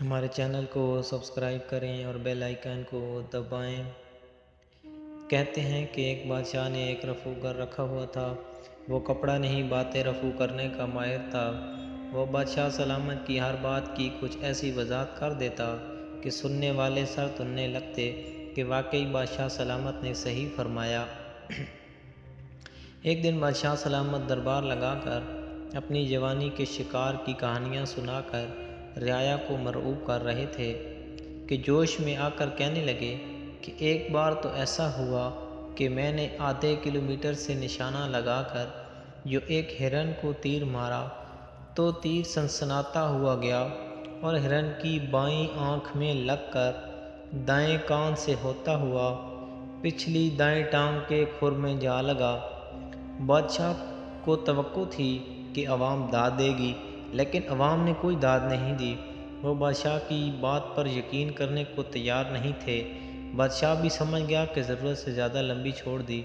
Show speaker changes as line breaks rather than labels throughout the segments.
ہمارے چینل کو سبسکرائب کریں اور بیل آئیکن کو دبائیں۔ کہتے ہیں کہ ایک بادشاہ نے ایک رفو گر رکھا ہوا تھا۔ وہ کپڑا نہیں باتیں رفو کرنے کا ماہر تھا۔ وہ بادشاہ سلامت کی ہر بات کی کچھ ایسی وضاحت کر دیتا کہ سننے والے سر تننے لگتے کہ واقعی بادشاہ سلامت نے صحیح فرمایا۔ ایک دن بادشاہ سلامت دربار لگا کر اپنی جوانی کے شکار کی کہانیاں سنا کر رعایا کو مرعوب کر رہے تھے کہ جوش میں آ کر کہنے لگے کہ ایک بار تو ایسا ہوا کہ میں نے آدھے کلومیٹر سے نشانہ لگا کر جو ایک ہرن کو تیر مارا تو تیر سنسناتا ہوا گیا اور ہرن کی بائیں آنکھ میں لگ کر دائیں کان سے ہوتا ہوا پچھلی دائیں ٹانگ کے کھر میں جا لگا۔ بادشاہ کو توقع تھی کہ عوام داد دے گی، لیکن عوام نے کوئی داد نہیں دی۔ وہ بادشاہ کی بات پر یقین کرنے کو تیار نہیں تھے۔ بادشاہ بھی سمجھ گیا کہ ضرورت سے زیادہ لمبی چھوڑ دی۔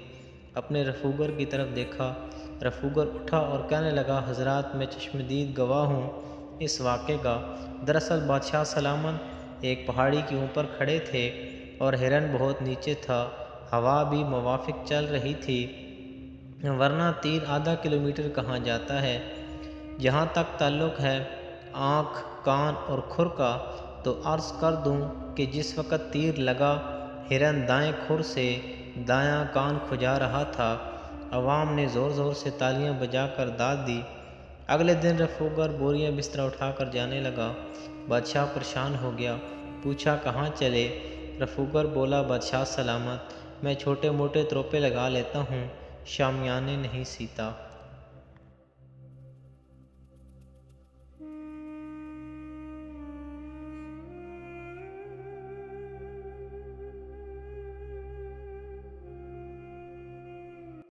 اپنے رفوگر کی طرف دیکھا۔ رفوگر اٹھا اور کہنے لگا، حضرات میں چشمدید گواہ ہوں اس واقعے کا۔ دراصل بادشاہ سلامت ایک پہاڑی کے اوپر کھڑے تھے اور ہرن بہت نیچے تھا۔ ہوا بھی موافق چل رہی تھی، ورنہ تیر آدھا کلومیٹر کہاں جاتا ہے۔ جہاں تک تعلق ہے آنکھ، کان اور کھر کا، تو عرض کر دوں کہ جس وقت تیر لگا ہرن دائیں کھر سے دایاں کان کھجا رہا تھا۔ عوام نے زور زور سے تالیاں بجا کر داد دی۔ اگلے دن رفوگر بوریاں بستر اٹھا کر جانے لگا۔ بادشاہ پریشان ہو گیا، پوچھا کہاں چلے؟ رفوگر بولا، بادشاہ سلامت، میں چھوٹے موٹے تروپے لگا لیتا ہوں، شامیانے نہیں سیتا۔